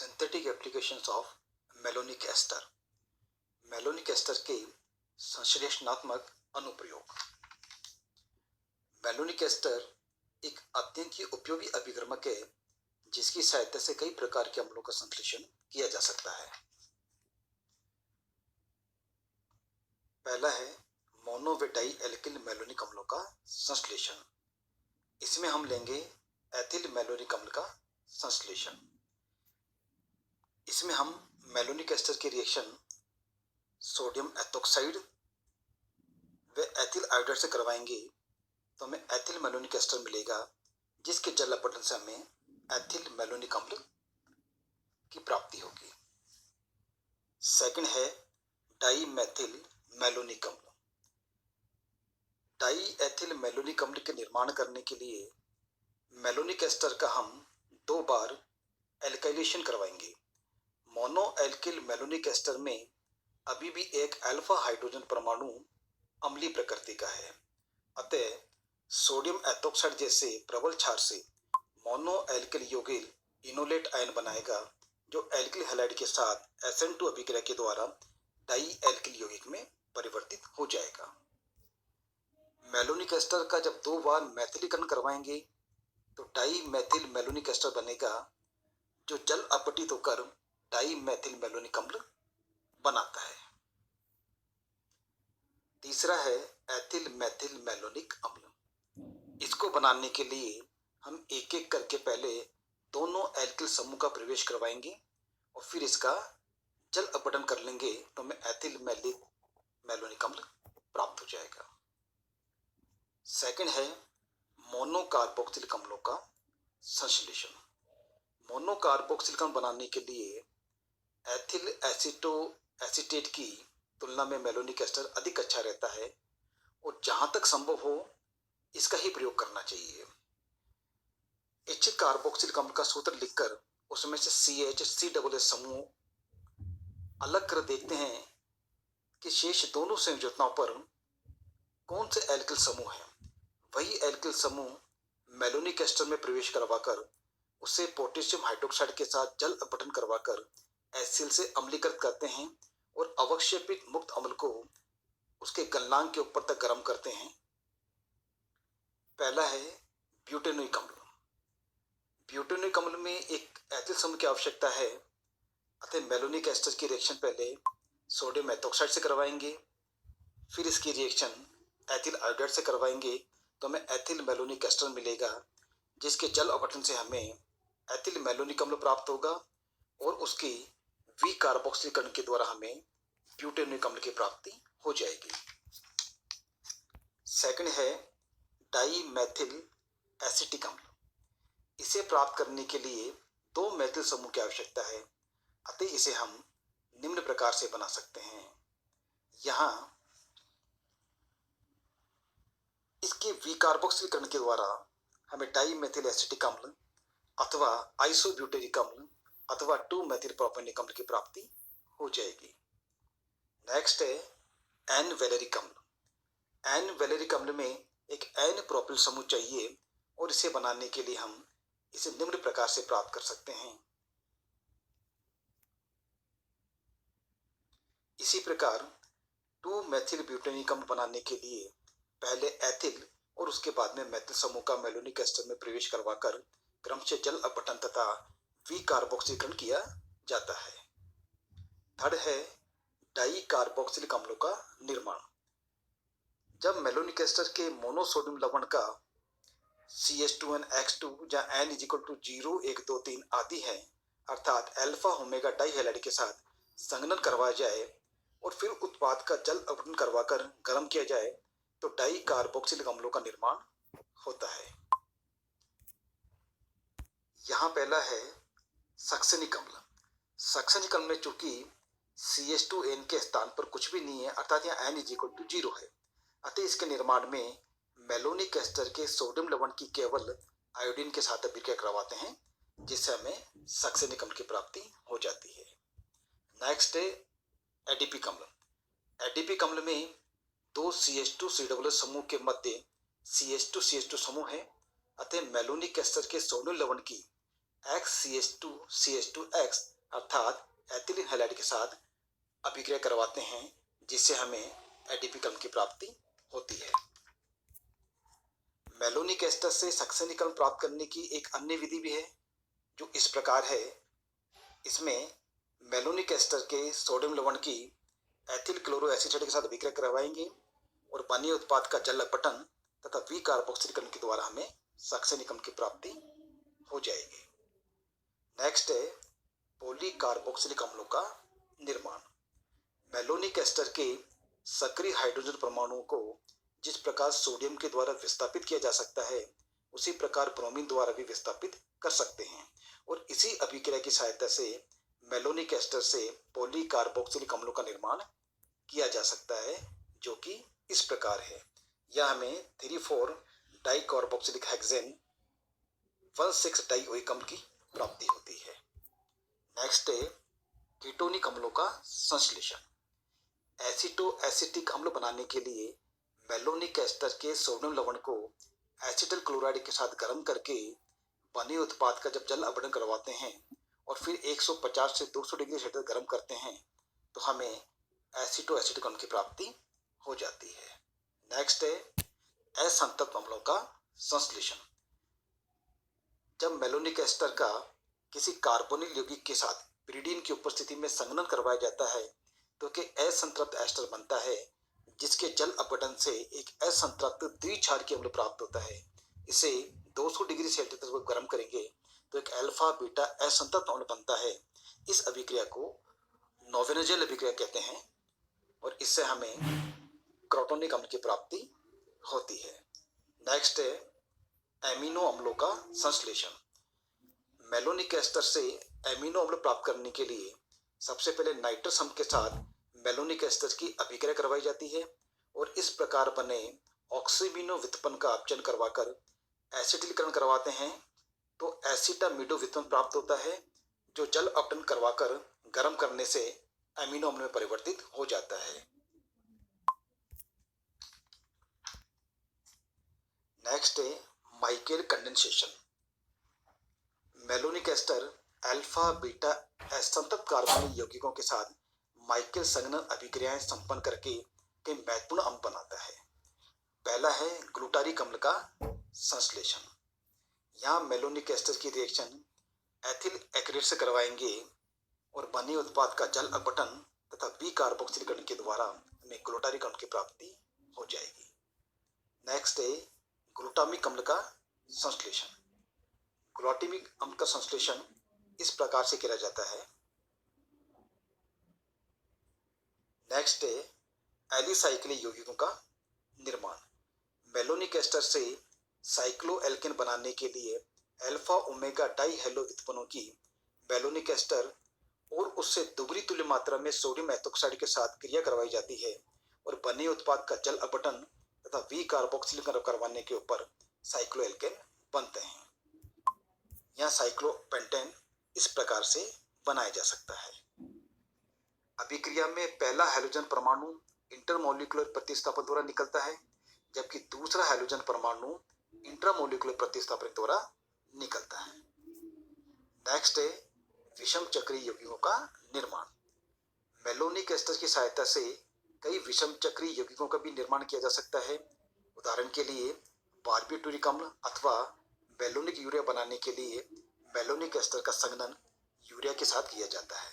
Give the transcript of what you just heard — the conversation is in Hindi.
Synthetic applications of malonic ester. Malonic ester के संश्लेषणात्मक अनुप्रयोग। मेलोनिक एस्टर एक अत्यंत ही उपयोगी अभिक्रमक है जिसकी सहायता से कई प्रकार के अम्लों का संश्लेषण किया जा सकता है। पहला है मोनोवेटाइल एल्किल मेलोनिक अम्लों का संश्लेषण। इसमें हम लेंगे एथिल मेलोनिक अम्ल का संश्लेषण। इसमें हम मेलोनिक एस्टर के रिएक्शन सोडियम एथोक्साइड व एथिल आयोडाइड से करवाएंगे तो हमें एथिल मेलोनिक एस्टर मिलेगा, जिसके जल अपघटन से हमें एथिल मेलोनिक अम्ल की प्राप्ति होगी। सेकंड है डाई मेथिल मेलोनिक अम्ल। डाई एथिल मेलोनिक अम्ल के निर्माण करने के लिए मेलोनिक एस्टर का हम 2 बार एल्काइलेशन करवाएंगे। मोनो एल्किल मेलोनिक एस्टर में अभी भी एक अल्फा हाइड्रोजन परमाणु अम्लीय प्रकृति का है, अतः सोडियम एथोक्साइड जैसे प्रबल क्षार से मोनो एल्किल यौगिक इनोलेट आयन बनाएगा, जो एल्किल हैलाइड के साथ SN2 अभिक्रिया के द्वारा डाई एल्किल यौगिक में परिवर्तित हो जाएगा। मेलोनिक एस्टर का जब 2 बार मैथिलीकरण करवाएंगे तो डाई मेथिल मेलोनिक एस्टर बनेगा, जो जल अपघटित होकर डाई मेथिल मेलोनिक अम्ल बनाता है। तीसरा है एथिल मेथिल मेलोनिक अम्ल। इसको बनाने के लिए हम एक एक करके पहले दोनों एल्किल समूह का प्रवेश करवाएंगे और फिर इसका जल अपघटन कर लेंगे तो हमें एथिल मेलोनिक अम्ल प्राप्त हो जाएगा। सेकंड है मोनोकार्बोक्सिलिक अम्लों का संश्लेषण। मोनोकार्बोक्सिलिक अम्ल बनाने के लिए एथिल एसीटेट की तुलना में मेलोनिक एस्टर अधिक अच्छा रहता है और जहां तक संभव हो इसका ही प्रयोग करना चाहिए। इच्छित कार्बोक्सिलिक अम्ल का सूत्र लिखकर उसमें से CH-C समूह अलग कर देखते हैं कि शेष दोनों संयोजनों पर कौन से एल्किल समूह हैं। वही एल्किल समूह मेलोनिक एस्टर में प्रवेश करवाकर उसे पोटेशियम हाइड्रोक्साइड के साथ जल अपघटन करवाकर HCl से अम्लीकृत करते हैं और अवक्षेपित मुक्त अम्ल को उसके गलनांक के ऊपर तक गर्म करते हैं। पहला है ब्यूटेनोइक अम्ल। ब्यूटेनोइक अम्ल में एक एथिल समूह की आवश्यकता है, अतः मेलोनिक एस्टर की रिएक्शन पहले सोडियम एथोक्साइड से करवाएंगे, फिर इसकी रिएक्शन एथिल आयोडाइड से करवाएंगे तो हमें एथिल मेलोनिक एस्टर मिलेगा, जिसके जल अपघटन से हमें एथिल मेलोनिक अम्ल प्राप्त होगा और उसकी कार्बोक्सिलीकरण के द्वारा हमें ब्यूटेनोइक अम्ल की प्राप्ति हो जाएगी। सेकंड है डाई मेथिल एसिटिक अम्ल। इसे प्राप्त करने के लिए 2 मेथिल समूह की आवश्यकता है, अतः इसे हम निम्न प्रकार से बना सकते हैं। यहाँ इसके विकार्बोक्सिलीकरण के द्वारा हमें डाई मेथिल एसिटिक अम्ल अथवा आइसोब्यूटेरिक अम्ल अथवा 2 मेथिल प्रोपेनिक अम्ल की प्राप्ति हो जाएगी। नेक्स्ट है एन वेलेरिक अम्ल। एन वेलेरिक अम्ल में एक एन प्रोपिल समूह चाहिए और इसे बनाने के लिए हम इसे निम्न प्रकार से प्राप्त कर सकते हैं। इसी प्रकार 2 मेथिल ब्यूटेनिक अम्ल बनाने के लिए पहले एथिल और उसके बाद में मेथिल समूह का मेलोनिक एस्टर में प्रवेश करवाकर क्रमशः जल अपघटन तथा विकार्बोक्सिलीकरण किया जाता है। थर्ड है डाई कार्बोक्सिलिक अम्लों का निर्माण। जब मेलोनिक एस्टर के मोनोसोडियम लवण का CH2NX2 या N = 0, 1, 2, 3 आदि है, अर्थात अल्फा ओमेगा डाई हैलाइड के साथ संघनन करवाया जाए और फिर उत्पाद का जल अपघटन करवाकर गर्म किया जाए तो डाई कार्बोक्सिलिक अम्लों का निर्माण होता है। यहाँ पहला है सक्सेनिक अम्ल। सक्सेनिक अम्ल में चूंकि CH2N के स्थान पर कुछ भी नहीं है, अर्थात यहाँ N = 0 है, अतः इसके निर्माण में मेलोनिक एस्टर के सोडियम लवण की केवल आयोडीन के साथ अभिक्रिया करवाते हैं, जिससे हमें सक्सेनिक अम्ल की प्राप्ति हो जाती है। नेक्स्ट है एडिपिक अम्ल। एडिपिक अम्ल में 2 CH2COO समूह के मध्य CH2CH2 समूह है, अतः मेलोनिक एस्टर के सोडियम लवण की XCH2CH2X अर्थात एथिलीन हैलाइड के साथ अभिक्रिया करवाते हैं, जिससे हमें एडीपी अम्ल की प्राप्ति होती है। मेलोनिक एस्टर से सक्सेनिक अम्ल प्राप्त करने की एक अन्य विधि भी है, जो इस प्रकार है। इसमें मेलोनिक एस्टर के सोडियम लवण की एथिल क्लोरोएसिटेट के साथ अभिक्रिया करवाएंगे और बने उत्पाद का जल अपघटन तथा वी कार्बोक्सिलीकरण के द्वारा हमें सक्सेनिक अम्ल की प्राप्ति हो जाएगी। नेक्स्ट है पॉलीकार्बोक्सिलिक अम्लों का निर्माण। मेलोनिक एस्टर के सक्रिय हाइड्रोजन परमाणुओं को जिस प्रकार सोडियम के द्वारा विस्थापित किया जा सकता है, उसी प्रकार ब्रोमीन द्वारा भी विस्थापित कर सकते हैं और इसी अभिक्रिया की सहायता से मेलोनिक एस्टर से पॉलीकार्बोक्सिलिक अम्लों का निर्माण किया जा सकता है, जो कि इस प्रकार है। यह हमें 3,4 डाइकार्बोक्सिलिक हेक्सेन 1,6 डाइओइक अम्ल की प्राप्ति होती है। नेक्स्ट है कीटोनिक अम्लों का संश्लेषण। एसिटो एसिटिक अम्ल बनाने के लिए मेलोनिक एस्टर के सोडियम लवण को एसिटल क्लोराइड के साथ गर्म करके बने उत्पाद का जब जल अपघटन करवाते हैं और फिर 150 से 200 डिग्री सेल्सियस गर्म करते हैं, तो हमें एसिटो एसिटिक अम्ल की प्राप्ति हो जाती है। नेक्स्ट है असंतृप्त अम्लों का संश्लेषण। जब मेलोनिक एस्टर का किसी कार्बोनिल यौगिक के साथ पिरिडीन की उपस्थिति में संघनन करवाया जाता है, तो कि असंतृप्त एस्टर बनता है, जिसके जल अपघटन से एक असंतृप्त द्विक्षारकीय अम्ल प्राप्त होता है। इसे 200 डिग्री सेल्सियस तक गर्म करेंगे तो एक अल्फा बीटा असंतृप्त अम्ल बनता है। इस अभिक्रिया को नोवेनोजेल अभिक्रिया कहते हैं और इससे हमें क्रोटोनिक अम्ल की प्राप्ति होती है। नेक्स्ट है एमिनो अम्लों का संश्लेषण। मेलोनिक एस्टर से एमिनो अम्ल प्राप्त करने के लिए सबसे पहले नाइट्रस अम्ल के साथ मेलोनिक एस्टर की अभिक्रिया करवाई जाती है और इस प्रकार बने ऑक्सीमिनो व्युत्पन्न का अपचयन करवाकर एसिटिलीकरण करवाते हैं, तो एसिटामिडो व्युत्पन्न प्राप्त होता है, जो जल अपघटन करवाकर गर्म करने से एमिनो अम्ल में परिवर्तित हो जाता है। नेक्स्ट है Michael condensation. Malonic ester alpha beta असंतृप्त कार्बोनिल यौगिकों के साथ माइकेल संघनन अभिक्रियाएं संपन्न करके कई महत्वपूर्ण अम्ल बनाता है। पहला है ग्लूटारिक अम्ल का संश्लेषण। यहाँ मेलोनिक एस्टर की रिएक्शन एथिल एक्रिलेट से करवाएंगे और बने उत्पाद का जल अपघटन तथा बी कार्बोक्सिलीकरण के द्वारा हमें ग्लूटारिक अम्ल की प्राप्ति हो जाएगी। नेक्स्ट है ग्लूटामिक अम्ल का संश्लेषण। ग्लूटामिक अम्ल का संश्लेषण इस प्रकार से किया जाता है। नेक्स्ट है एलिसाइक्लिक यौगिकों का निर्माण। मेलोनिक एस्टर से साइक्लोएल्केन बनाने के लिए अल्फा ओमेगा डाई हेलो व्युत्पन्नों की मेलोनिक एस्टर और उससे दोगुनी तुल्य मात्रा में सोडियम एथोक्साइड के साथ क्रिया करवाई जाती है और बने उत्पाद का जल अपघटन तथा वी कार्बोक्सिलीकरण करवाने के ऊपर साइक्लोएल्केन बनते हैं। यहाँ साइक्लोपेंटेन इस प्रकार से बनाया जा सकता है। अभिक्रिया में पहला हाइड्रोजन परमाणु इंटरमोलिकुलर प्रतिस्थापन द्वारा निकलता है, जबकि दूसरा हाइड्रोजन परमाणु इंट्रामोलिकुलर प्रतिस्थापन द्वारा निकलता है। नेक्स्ट है विषम चक्रीय यौगिकों का निर्माण। मेलोनिक एस्टर की सहायता से कई विषम चक्रीय यौगिकों का भी निर्माण किया जा सकता है। उदाहरण के लिए बार्बिटूरिक अम्ल अथवा मेलोनिक यूरिया बनाने के लिए मेलोनिक एस्टर का संघनन यूरिया के साथ किया जाता है।